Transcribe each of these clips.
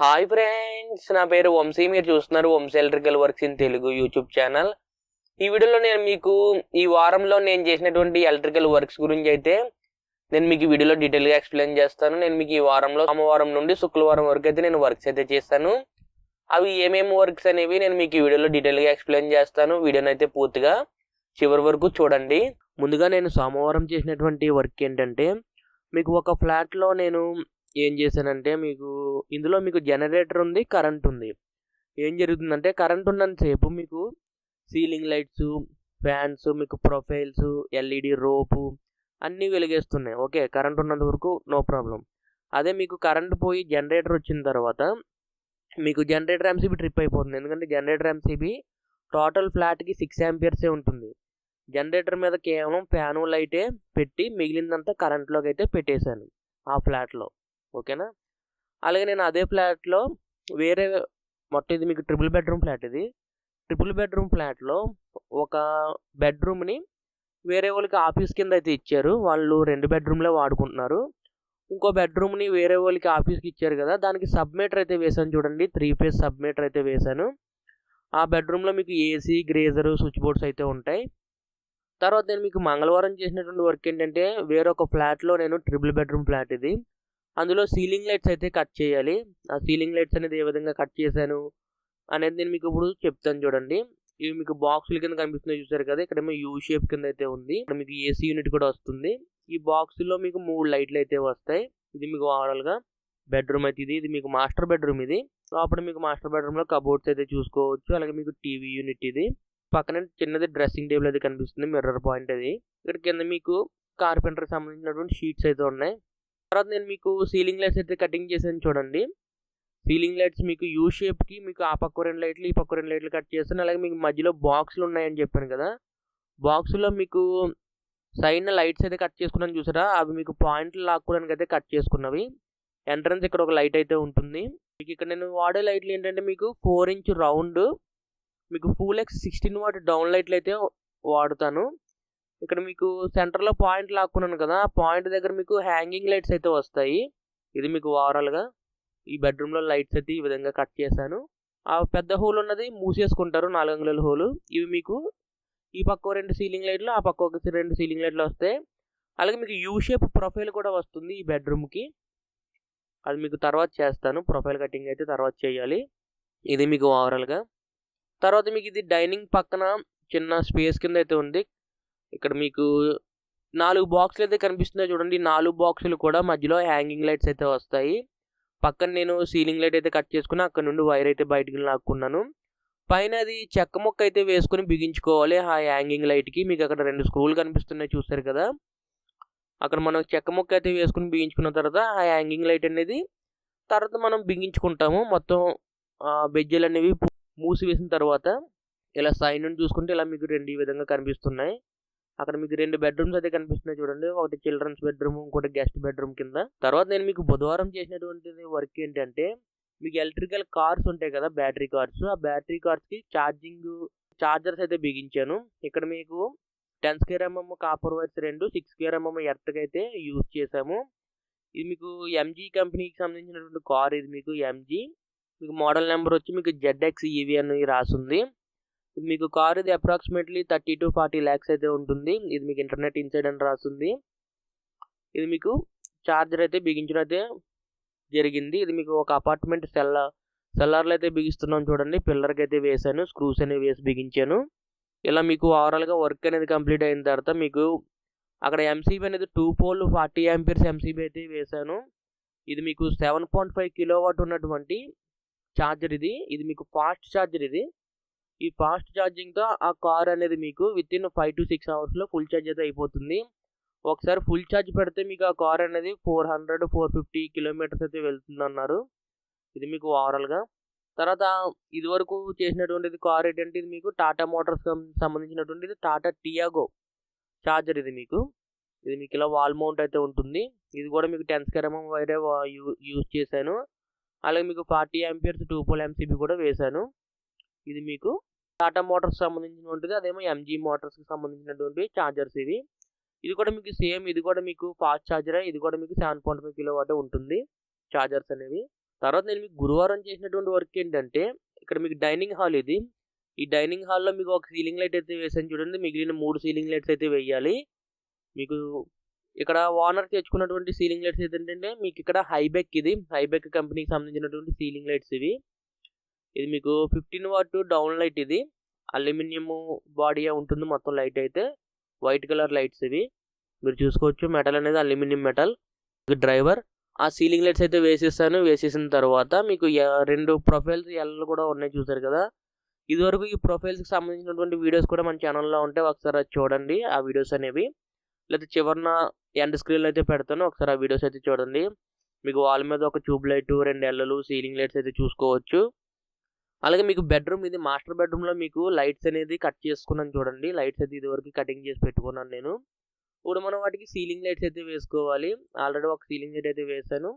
Hi friends, నా పేరు వంశీ. మీరు చూస్తున్నారు Vamshi electrical works in Telugu YouTube channel. ఈ వీడియోలో నేను మీకు ఈ వారంలో నేను చేసినటువంటి ఎలక్ట్రికల్ వర్క్స్ గురించి అయితే నేను మీకు ఈ వీడియోలో డీటెయిల్గా ఎక్స్ప్లెయిన్ చేస్తాను. నేను మీకు ఈ వారంలో సోమవారం నుండి శుక్రవారం వరకు అయితే నేను వర్క్స్ అయితే చేస్తాను. అవి ఏమేమి వర్క్స్ అనేవి నేను మీకు ఈ వీడియోలో డీటెయిల్గా ఎక్స్ప్లెయిన్ చేస్తాను. వీడియోని అయితే పూర్తిగా చివరి వరకు చూడండి. ముందుగా నేను సోమవారం చేసినటువంటి వర్క్ ఏంటంటే, మీకు ఒక ఫ్లాట్లో నేను ఏం చేశానంటే, ఇందులో మీకు జనరేటర్ ఉంది, కరెంట్ ఉంది. ఏం జరుగుతుందంటే, కరెంట్ ఉన్నంతసేపు మీకు సీలింగ్ లైట్స్, ఫ్యాన్స్, మీకు ప్రొఫైల్స్, ఎల్ఈడి రోపు అన్నీ వెలిగేస్తున్నాయి. ఓకే, కరెంట్ ఉన్నంత వరకు నో ప్రాబ్లం. అదే మీకు కరెంట్ పోయి జనరేటర్ వచ్చిన తర్వాత మీకు జనరేటర్ ఎంసీబీ ట్రిప్ అయిపోతుంది. ఎందుకంటే జనరేటర్ ఎంసీబీ టోటల్ ఫ్లాట్కి 6 ఆంపియర్సే ఉంటుంది. జనరేటర్ మీద కేవలం ఫ్యాను లైటే పెట్టి మిగిలిందంతా కరెంట్లోకి అయితే పెట్టేశాను ఆ ఫ్లాట్లో. ఓకేనా. అలాగే నేను అదే ఫ్లాట్లో వేరే మొత్తం ఇది మీకు ట్రిపుల్ బెడ్రూమ్ ఫ్లాట్. ఇది ట్రిపుల్ బెడ్రూమ్ ఫ్లాట్లో ఒక బెడ్రూమ్ని వేరే వాళ్ళకి ఆఫీస్ కింద అయితే ఇచ్చారు. వాళ్ళు 2 బెడ్రూమ్లే వాడుకుంటున్నారు. ఇంకో బెడ్రూమ్ని వేరే వాళ్ళకి ఆఫీస్కి ఇచ్చారు కదా, దానికి సబ్మీటర్ అయితే వేసాను. చూడండి, 3 ఫేజ్ సబ్మీటర్ అయితే వేశాను. ఆ బెడ్రూమ్లో మీకు ఏసీ, గ్రేజరు, స్విచ్ బోర్డ్స్ అయితే ఉంటాయి. తర్వాత నేను మీకు మంగళవారం చేసినటువంటి వర్క్ ఏంటంటే, వేరొక ఫ్లాట్లో నేను ట్రిపుల్ బెడ్రూమ్ ఫ్లాట్ ఇది, అందులో సీలింగ్ లైట్స్ అయితే కట్ చేయాలి. ఆ సీలింగ్ లైట్స్ అనేది ఏ విధంగా కట్ చేశాను అనేది నేను మీకు ఇప్పుడు చెప్తాను. చూడండి, ఇవి మీకు బాక్సుల కింద కనిపిస్తున్నాయి, చూసారు కదా. ఇక్కడేమో యూ షేప్ కింద అయితే ఉంది. ఇక్కడ మీకు ఏసీ యూనిట్ కూడా వస్తుంది. ఈ బాక్స్లో మీకు 3 లైట్లు అయితే వస్తాయి. ఇది మీకు ఓవరాల్గా బెడ్రూమ్ అయితే ఇది మీకు మాస్టర్ బెడ్రూమ్. ఇది లోపల మీకు మాస్టర్ బెడ్రూమ్లో కబోర్డ్స్ అయితే చూసుకోవచ్చు. అలాగే మీకు టీవీ యూనిట్. ఇది పక్కన చిన్నది డ్రెస్సింగ్ టేబుల్ అయితే కనిపిస్తుంది, మిర్రర్ పాయింట్. అది ఇక్కడ కింద మీకు కార్పెంటర్కి సంబంధించినటువంటి షీట్స్ అయితే ఉన్నాయి. తర్వాత నేను మీకు సీలింగ్ లైట్స్ అయితే కటింగ్ చేసాను. చూడండి, సీలింగ్ లైట్స్ మీకు యూ షేప్కి మీకు ఆ పక్క 2 లైట్లు, ఈ పక్క 2 లైట్లు కట్ చేస్తాను. అలాగే మీకు మధ్యలో బాక్సులు ఉన్నాయని చెప్పాను కదా, బాక్సులో మీకు సైడ్ లైట్స్ అయితే కట్ చేసుకున్నాను, చూసారా. అవి మీకు పాయింట్లు లాక్కోవడానికి అయితే కట్ చేసుకున్నవి. ఎంట్రన్స్ ఇక్కడ ఒక లైట్ అయితే ఉంటుంది. మీకు ఇక్కడ నేను వాడే లైట్లు ఏంటంటే, మీకు 4 ఇంచ్ రౌండ్, మీకు ఫుల్ ఎక్స్ 16 వాట్ డౌన్ లైట్లు అయితే వాడుతాను. ఇక్కడ మీకు సెంటర్లో పాయింట్ లాక్కున్నాను కదా, ఆ పాయింట్ దగ్గర మీకు హ్యాంగింగ్ లైట్స్ అయితే వస్తాయి. ఇది మీకు ఓవరాల్గా ఈ బెడ్రూమ్లో లైట్స్ అయితే ఈ విధంగా కట్ చేశాను. ఆ పెద్ద హోల్ ఉన్నది మూసేసుకుంటారు, 4 అంగుళాల హోలు. ఇవి మీకు ఈ పక్క 2 సీలింగ్ లైట్లు, ఆ పక్క 2 సీలింగ్ లైట్లు వస్తాయి. అలాగే మీకు యూ షేప్ ప్రొఫైల్ కూడా వస్తుంది ఈ బెడ్రూమ్కి. అది మీకు తర్వాత చేస్తాను. ప్రొఫైల్ కటింగ్ అయితే తర్వాత చేయాలి. ఇది మీకు ఓవరాల్గా. తర్వాత మీకు ఇది డైనింగ్ పక్కన చిన్న స్పేస్ కింద అయితే ఉంది. ఇక్కడ మీకు 4 బాక్సులు అయితే కనిపిస్తున్నాయి. చూడండి, 4 బాక్సులు కూడా మధ్యలో హ్యాంగింగ్ లైట్స్ అయితే వస్తాయి. పక్కన నేను సీలింగ్ లైట్ అయితే కట్ చేసుకుని అక్కడ నుండి వైర్ అయితే బయటికి లాక్కున్నాను. పైన అది చెక్క ముక్క అయితే వేసుకుని బిగించుకోవాలి ఆ హ్యాంగింగ్ లైట్కి. మీకు అక్కడ 2 స్క్రూలు కనిపిస్తున్నాయి, చూస్తారు కదా. అక్కడ మనం చెక్క ముక్క అయితే వేసుకుని బిగించుకున్న తర్వాత ఆ హ్యాంగింగ్ లైట్ అనేది తర్వాత మనం బిగించుకుంటాము. మొత్తం బెజ్జీలు అనేవి మూసివేసిన తర్వాత ఇలా సైడ్ నుండి చూసుకుంటే ఇలా మీకు 2 ఈ విధంగా కనిపిస్తున్నాయి. అక్కడ మీకు 2 బెడ్రూమ్స్ అయితే కనిపిస్తున్నాయి. చూడండి, ఒకటి చిల్డ్రన్స్ బెడ్రూమ్, ఇంకోటి గెస్ట్ బెడ్రూమ్ కింద. తర్వాత నేను మీకు బుధవారం చేసినటువంటి వర్క్ ఏంటంటే, మీకు ఎలక్ట్రికల్ కార్స్ ఉంటాయి కదా, బ్యాటరీ కార్స్. ఆ బ్యాటరీ కార్స్కి చార్జర్స్ అయితే బిగించాను. ఇక్కడ మీకు 10 square mm copper wires 2, 6 square mm ఎర్త్కి అయితే యూజ్ చేసాము. ఇది మీకు ఎంజీ కంపెనీకి సంబంధించినటువంటి కార్. ఇది మీకు ఎంజీ, మీకు మోడల్ నెంబర్ వచ్చి మీకు ZX EV అని రాసింది. మీకు కార్ ఇది అప్రాక్సిమేట్లీ 30 to 40 lakhs అయితే ఉంటుంది. ఇది మీకు ఇంటర్నెట్ ఇన్సైడ్ అని రాస్తుంది. ఇది మీకు చార్జర్ అయితే బిగించడం అయితే జరిగింది. ఇది మీకు ఒక అపార్ట్మెంట్ సెల్లార్లో అయితే బిగిస్తున్నాం. చూడండి, పిల్లర్కి అయితే వేసాను, స్క్రూస్ అనేవి వేసి బిగించాను. ఇలా మీకు ఓవరాల్గా వర్క్ అనేది కంప్లీట్ అయిన తర్వాత మీకు అక్కడ ఎంసీబీ అనేది 2 పోల్ 40 ఆంపియర్స్ ఎంసీబీ అయితే వేసాను. ఇది మీకు 7.5 కిలోవాట్ ఉన్నటువంటి ఛార్జర్. ఇది మీకు ఫాస్ట్ ఛార్జర్. ఈ ఫాస్ట్ ఛార్జింగ్తో ఆ కార్ అనేది మీకు వితిన్ 5 to 6 అవర్స్లో ఫుల్ ఛార్జ్ అయితే అయిపోతుంది. ఒకసారి ఫుల్ ఛార్జ్ పెడితే మీకు ఆ కార్ అనేది 400-450 కిలోమీటర్స్ అయితే వెళ్తుంది అన్నారు. ఇది మీకు ఓవరాల్గా. తర్వాత ఇదివరకు చేసినటువంటిది కార్ ఏంటంటే, ఇది మీకు టాటా మోటార్స్ సంబంధించినటువంటిది టాటా టియాగో ఛార్జర్. ఇది మీకు ఇలా వాల్ మౌంట్ అయితే ఉంటుంది. ఇది కూడా మీకు 10 స్క్వేర్ mm వైరే యూజ్ చేశాను. అలాగే మీకు 40 ఆంపియర్స్ 2 పోల్ ఎంసీబీ కూడా వేశాను. ఇది మీకు టాటా మోటార్స్ సంబంధించినటువంటిది, అదేమో ఎంజీ మోటార్స్కి సంబంధించినటువంటి ఛార్జర్స్ ఇవి. ఇది కూడా మీకు సేమ్, ఇది కూడా మీకు ఫాస్ట్ ఛార్జరే. ఇది కూడా మీకు 7.5 కిలోవాట్ ఉంటుంది ఛార్జర్స్ అనేవి. తర్వాత నేను మీకు గురువారం చేసినటువంటి వర్క్ ఏంటంటే ఇక్కడ మీకు డైనింగ్ హాల్ ఇది. ఈ డైనింగ్ హాల్‌లో మీకు ఒక సీలింగ్ లైట్ అయితే వేసాను చూడండి. మిగిలిన 3 సీలింగ్ లైట్స్ అయితే వేయాలి. మీకు ఇక్కడ ఓనర్ తెచ్చుకున్నటువంటి సీలింగ్ లైట్స్ ఏంటంటే మీకు ఇక్కడ హైబెక్ ఇది. హైబెక్ కంపెనీకి సంబంధించినటువంటి సీలింగ్ లైట్స్ ఇవి. ఇది మీకు 15 వాట్ డౌన్ లైట్ ఇది. అల్యూమినియం బాడీ ఉంటుంది మొత్తం లైట్ అయితే. వైట్ కలర్ లైట్స్ ఇవి. మీరు చూసుకోవచ్చు మెటల్ అనేది అల్యూమినియం మెటల్. డ్రైవర్ ఆ సీలింగ్ లైట్స్ అయితే వేసేసాను. వేసేసిన తర్వాత మీకు 2 ప్రొఫైల్స్ ఎల్ కూడా ఉన్నాయి చూసారు కదా. ఇదివరకు ఈ ప్రొఫైల్స్కి సంబంధించినటువంటి వీడియోస్ కూడా మన ఛానల్లో ఉంటాయి. ఒకసారి అది చూడండి ఆ వీడియోస్ అనేవి. లేకపోతే చివరిన ఎండ్ స్క్రీన్లో అయితే పెడతాను. ఒకసారి ఆ వీడియోస్ అయితే చూడండి. మీకు వాల్ మీద ఒక ట్యూబ్ లైట్ 2 ఎల్లు సీలింగ్ లైట్స్ అయితే చూసుకోవచ్చు. అలాగే మీకు బెడ్రూమ్ ఇది. మాస్టర్ బెడ్రూమ్లో మీకు లైట్స్ అనేది కట్ చేసుకున్నాను చూడండి. లైట్స్ అయితే ఇదివరకు కటింగ్ చేసి పెట్టుకున్నాను నేను. ఇప్పుడు మనం వాటికి సీలింగ్ లైట్స్ అయితే వేసుకోవాలి. ఆల్రెడీ ఒక సీలింగ్ లైట్ అయితే వేసాను.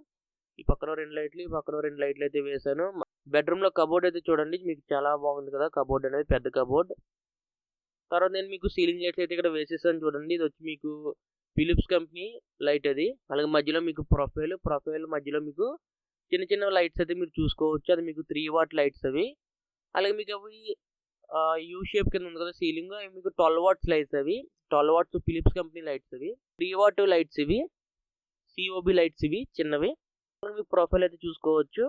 ఈ పక్కన 2 లైట్లు, ఈ పక్కన 2 లైట్లు అయితే వేసాను. బెడ్రూమ్లో కబోర్డ్ అయితే చూడండి. మీకు చాలా బాగుంది కదా కబోర్డ్ అనేది, పెద్ద కబోర్డ్. తర్వాత నేను మీకు సీలింగ్ లైట్స్ అయితే ఇక్కడ వేసేసాను చూడండి. ఇది వచ్చి మీకు ఫిలిప్స్ కంపెనీ లైట్ అది. అలాగే మధ్యలో మీకు ప్రొఫైల్ మధ్యలో మీకు చిన్న చిన్న లైట్స్ అయితే మీరు చూసుకోవచ్చు. అది మీకు 3 వాట్ లైట్స్ అవి. అలాగే మీకు అవి యూ షేప్ కింద ఉంది కదా సీలింగ్, అవి మీకు 12 వాట్స్ లైట్స్ అవి. 12 వాట్స్ ఫిలిప్స్ కంపెనీ లైట్స్ అవి. 3 వాట్ లైట్స్ ఇవి. సిఓబి లైట్స్ ఇవి చిన్నవి. మీకు ప్రొఫైల్ అయితే చూసుకోవచ్చు.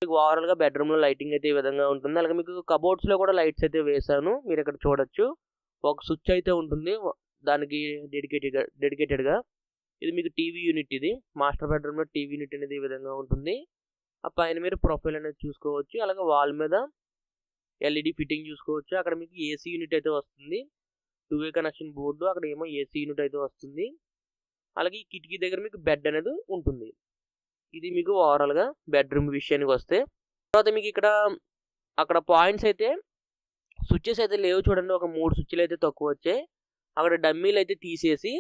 మీకు ఓవరాల్గా బెడ్రూమ్లో లైటింగ్ అయితే ఈ విధంగా ఉంటుంది. అలాగే మీకు కబోర్డ్స్లో కూడా లైట్స్ అయితే వేసాను. మీరు ఇక్కడ చూడొచ్చు. ఒక స్విచ్ అయితే ఉంటుంది దానికి డెడికేటెడ్గా. ఇది మీకు టీవీ యూనిట్ ఇది. మాస్టర్ బెడ్రూమ్లో టీవీ యూనిట్ అనేది ఈ విధంగా ఉంటుంది. ఆ పైన మీరు ప్రొఫైల్ అనేది చూసుకోవచ్చు. అలాగే వాల్ మీద ఎల్ఈడి ఫిట్టింగ్ చూసుకోవచ్చు. అక్కడ మీకు ఏసీ యూనిట్ అయితే వస్తుంది. 2-వే కనెక్షన్ బోర్డు, అక్కడ ఏమో ఏసీ యూనిట్ అయితే వస్తుంది. అలాగే ఈ కిటికీ దగ్గర మీకు బెడ్ అనేది ఉంటుంది. ఇది మీకు ఓవరాల్గా బెడ్రూమ్ విషయానికి వస్తే. తర్వాత మీకు ఇక్కడ అక్కడ పాయింట్స్ అయితే స్విచ్చెస్ అయితే లేవు చూడండి. ఒక 3 స్విచ్లు అయితే తక్కువ వచ్చాయి. అక్కడ డమ్మీలు అయితే తీసేసి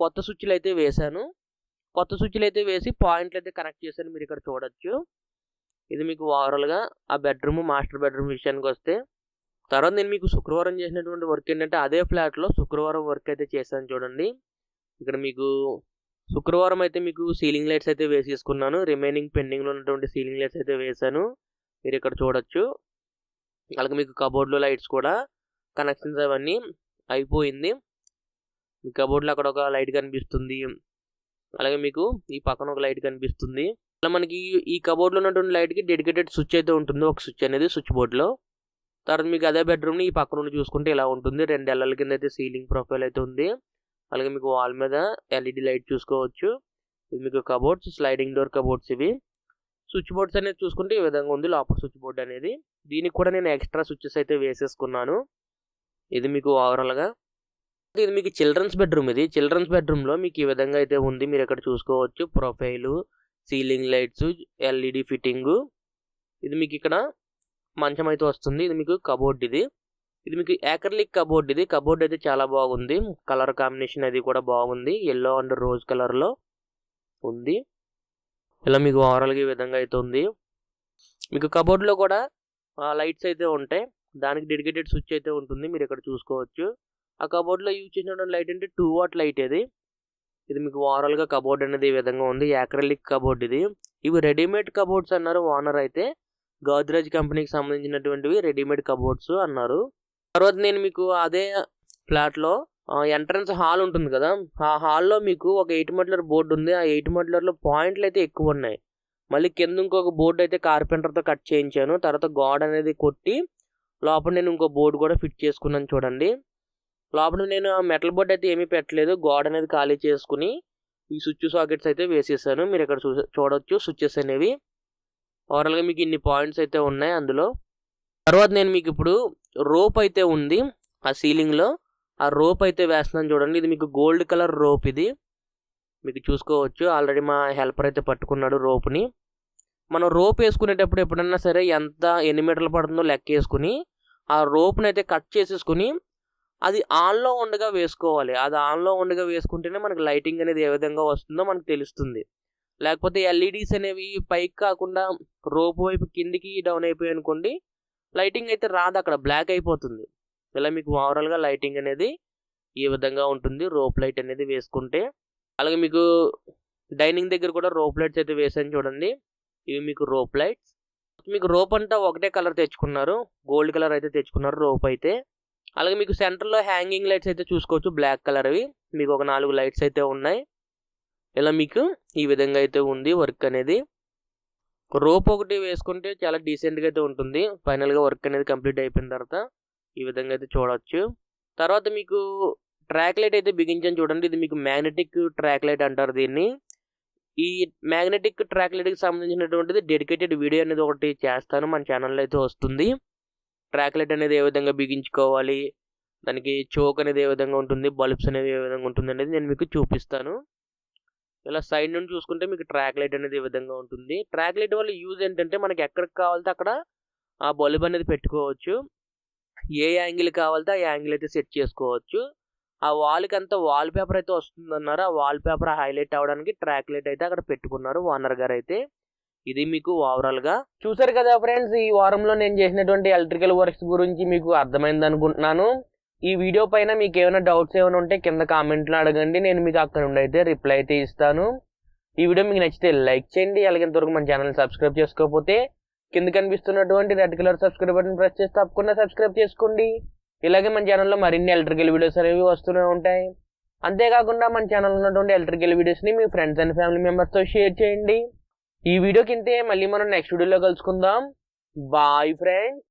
కొత్త స్విచ్లు అయితే వేశాను. కొత్త స్విచ్లు అయితే వేసి పాయింట్లు అయితే కనెక్ట్ చేశాను. మీరు ఇక్కడ చూడొచ్చు. ఇది మీకు ఓవరాల్గా ఆ బెడ్రూమ్ మాస్టర్ బెడ్రూమ్ విషయానికి వస్తే. తర్వాత నేను మీకు శుక్రవారం చేసినటువంటి వర్క్ ఏంటంటే అదే ఫ్లాట్లో శుక్రవారం వర్క్ అయితే చేశాను చూడండి. ఇక్కడ మీకు శుక్రవారం అయితే మీకు సీలింగ్ లైట్స్ అయితే వేసేసుకున్నాను. రిమైనింగ్ పెండింగ్లో ఉన్నటువంటి సీలింగ్ లైట్స్ అయితే వేశాను. మీరు ఇక్కడ చూడొచ్చు. అలాగే మీకు కబోర్డ్లో లైట్స్ కూడా కనెక్షన్స్ అవన్నీ అయిపోయింది. మీ కబోర్డ్లో అక్కడ ఒక లైట్ కనిపిస్తుంది. అలాగే మీకు ఈ పక్కన ఒక లైట్ కనిపిస్తుంది. అలా మనకి ఈ కబోర్డ్లో ఉన్నటువంటి లైట్కి డెడికేటెడ్ స్విచ్ అయితే ఉంటుంది. ఒక స్విచ్ అనేది స్విచ్ బోర్డ్లో. తర్వాత మీకు అదే బెడ్రూమ్ని ఈ పక్క నుండి చూసుకుంటే ఇలా ఉంటుంది. 2 ఎల్ఎల్ కింద అయితే సీలింగ్ ప్రొఫైల్ అయితే ఉంది. అలాగే మీకు వాల్ మీద ఎల్ఈడి లైట్ చూసుకోవచ్చు. ఇది మీకు కబోర్డ్స్, స్లైడింగ్ డోర్ కబోర్డ్స్ ఇవి. స్విచ్ బోర్డ్స్ అనేది చూసుకుంటే ఈ విధంగా ఉంది లోపల స్విచ్ బోర్డ్ అనేది. దీనికి కూడా నేను ఎక్స్ట్రా స్విచ్చెస్ అయితే వేసేసుకున్నాను. ఇది మీకు ఓవరాల్గా. ఇది మీకు చిల్డ్రన్స్ బెడ్రూమ్ ఇది. చిల్డ్రన్స్ బెడ్రూమ్లో మీకు ఈ విధంగా అయితే ఉంది. మీరు ఇక్కడ చూసుకోవచ్చు. Profile, ceiling lights, LED fitting. ఇది మీకు ఇక్కడ మంచం అయితే వస్తుంది. ఇది మీకు కబోర్డ్ ఇది. ఇది మీకు యాక్రిలిక్ కబోర్డ్ ఇది. కబోర్డ్ అయితే చాలా బాగుంది. కలర్ కాంబినేషన్ అది కూడా బాగుంది. ఎల్లో అండ్ రోజ్ కలర్లో ఉంది. ఇలా మీకు ఓవరాల్గా ఈ విధంగా అయితే ఉంది. మీకు కబోర్డ్లో కూడా లైట్స్ అయితే ఉంటాయి. దానికి డెడికేటెడ్ స్విచ్ అయితే ఉంటుంది. మీరు ఇక్కడ చూసుకోవచ్చు. ఆ కబోర్డ్లో యూజ్ చేసినటువంటి లైట్ అంటే 2 వాట్ లైట్ ఇది. ఇది మీకు ఓవరాల్గా కబోర్డ్ అనేది ఈ విధంగా ఉంది. యాక్రిలిక్ కబోర్డ్ ఇది. ఇవి రెడీమేడ్ కబోర్డ్స్ అన్నారు ఓనర్ అయితే. గోద్రేజ్ కంపెనీకి సంబంధించినటువంటివి రెడీమేడ్ కబోర్డ్స్ అన్నారు. తర్వాత నేను మీకు అదే ఫ్లాట్లో ఎంట్రన్స్ హాల్ ఉంటుంది కదా, ఆ హాల్లో మీకు ఒక 8 మడ్లర్ బోర్డు ఉంది. ఆ 8 మడ్లర్లో పాయింట్లు అయితే ఎక్కువ ఉన్నాయి. మళ్ళీ కింద ఇంకొక బోర్డు అయితే కార్పెంటర్తో కట్ చేయించాను. తర్వాత గోడ అనేది కొట్టి లోపల నేను ఇంకో బోర్డు కూడా ఫిట్ చేసుకున్నాను చూడండి. లోపల నేను మెటల్ బోర్డు అయితే ఏమీ పెట్టలేదు. గోడ అనేది ఖాళీ చేసుకుని ఈ స్విచ్ సాకెట్స్ అయితే వేసేసాను. మీరు ఇక్కడ చూడొచ్చు స్విచ్చెస్ అనేవి. ఓవరాల్గా మీకు ఇన్ని పాయింట్స్ అయితే ఉన్నాయి అందులో. తర్వాత నేను మీకు ఇప్పుడు రోప్ అయితే ఉంది ఆ సీలింగ్లో. ఆ రోప్ అయితే వేస్తున్నాను చూడండి. ఇది మీకు గోల్డ్ కలర్ రోప్ ఇది. మీకు చూసుకోవచ్చు. ఆల్రెడీ మా హెల్పర్ అయితే పట్టుకున్నాడు రోప్ని. మనం రోప్ వేసుకునేటప్పుడు ఎప్పుడన్నా సరే ఎన్ని మీటర్లు పడుతుందో లెక్క వేసుకుని ఆ రోప్ని అయితే కట్ చేసేసుకుని అది ఆన్లో ఉండగా వేసుకోవాలి. అది ఆన్లో ఉండగా వేసుకుంటేనే మనకి లైటింగ్ అనేది ఏ విధంగా వస్తుందో మనకు తెలుస్తుంది. లేకపోతే ఎల్ఈడీస్ అనేవి పైకి కాకుండా రోప్ వైపు కిందికి డౌన్ అయిపోయి అనుకోండి, లైటింగ్ అయితే రాదు, అక్కడ బ్లాక్ అయిపోతుంది. ఇలా మీకు ఓవరాల్గా లైటింగ్ అనేది ఈ విధంగా ఉంటుంది రోప్ లైట్ అనేది వేసుకుంటే. అలాగే మీకు డైనింగ్ దగ్గర కూడా రోప్ లైట్స్ అయితే వేసాను చూడండి. ఇవి మీకు రోప్ లైట్స్. మీకు రోప్ అంతా ఒకటే కలర్ తెచ్చుకున్నారు, గోల్డ్ కలర్ అయితే తెచ్చుకున్నారు రోప్ అయితే. అలాగే మీకు సెంటర్లో హ్యాంగింగ్ లైట్స్ అయితే చూసుకోవచ్చు, బ్లాక్ కలర్వి. మీకు ఒక 4 లైట్స్ అయితే ఉన్నాయి. ఇలా మీకు ఈ విధంగా అయితే ఉంది వర్క్ అనేది. రోప్ ఒకటి వేసుకుంటే చాలా డీసెంట్గా అయితే ఉంటుంది. ఫైనల్గా వర్క్ అనేది కంప్లీట్ అయిపోయిన తర్వాత ఈ విధంగా అయితే చూడవచ్చు. తర్వాత మీకు ట్రాక్ లైట్ అయితే బిగించాను చూడండి. ఇది మీకు మ్యాగ్నెటిక్ ట్రాక్ లైట్ అంటారు దీన్ని. ఈ మ్యాగ్నెటిక్ ట్రాక్ లైట్కి సంబంధించినటువంటిది డెడికేటెడ్ వీడియో అనేది ఒకటి చేస్తాను, మన ఛానల్లో అయితే వస్తుంది. ట్రాక్ లైట్ అనేది ఏ విధంగా బిగించుకోవాలి, దానికి చోక్ అనేది ఏ విధంగా ఉంటుంది, బల్బ్స్ అనేది ఏ విధంగా ఉంటుంది అనేది నేను మీకు చూపిస్తాను. ఇలా సైడ్ నుండి చూసుకుంటే మీకు ట్రాక్ లైట్ అనేది ఈ విధంగా ఉంటుంది. ట్రాక్ లైట్ వల్ల యూజ్ ఏంటంటే మనకి ఎక్కడికి కావాలితే అక్కడ ఆ బల్బ్ అనేది పెట్టుకోవచ్చు. ఏ యాంగిల్ కావాలితే ఆ యాంగిల్ అయితే సెట్ చేసుకోవచ్చు. ఆ వాల్కి అంతా వాల్ పేపర్ అయితే వస్తుందన్నారు. ఆ వాల్ పేపర్ హైలైట్ అవ్వడానికి ట్రాక్ లైట్ అయితే అక్కడ పెట్టుకున్నారు ఓనర్ గారు అయితే. ఇది మీకు ఓవరాల్గా చూసారు కదా ఫ్రెండ్స్. ఈ వారంలో నేను చేసినటువంటి ఎలక్ట్రికల్ వర్క్స్ గురించి మీకు అర్థమైంది అనుకుంటున్నాను. ఈ వీడియో పైన మీకు ఏమైనా డౌట్స్ ఏమైనా ఉంటే కింద కామెంట్లో అడగండి, నేను మీకు అక్కడ నుండి అయితే రిప్లై అయితే ఇస్తాను. ఈ వీడియో మీకు నచ్చితే లైక్ చేయండి. అలాగే ఇంతవరకు మన ఛానల్ సబ్స్క్రైబ్ చేసుకోకపోతే కింద కనిపిస్తున్నటువంటి red colour subscribe button press చేసి తప్పకుండా సబ్స్క్రైబ్ చేసుకోండి. ఇలాగే మన ఛానల్లో మరిన్ని ఎలక్ట్రికల్ వీడియోస్ అనేవి వస్తూనే ఉంటాయి. అంతేకాకుండా మన ఛానల్లో ఉన్నటువంటి ఎలక్ట్రికల్ వీడియోస్ని మీ ఫ్రెండ్స్ అండ్ ఫ్యామిలీ మెంబర్స్తో షేర్ చేయండి. ఈ వీడియో కింద మళ్ళీ మనం నెక్స్ట్ వీడియోలో కలుసుకుందాం. Bye friends.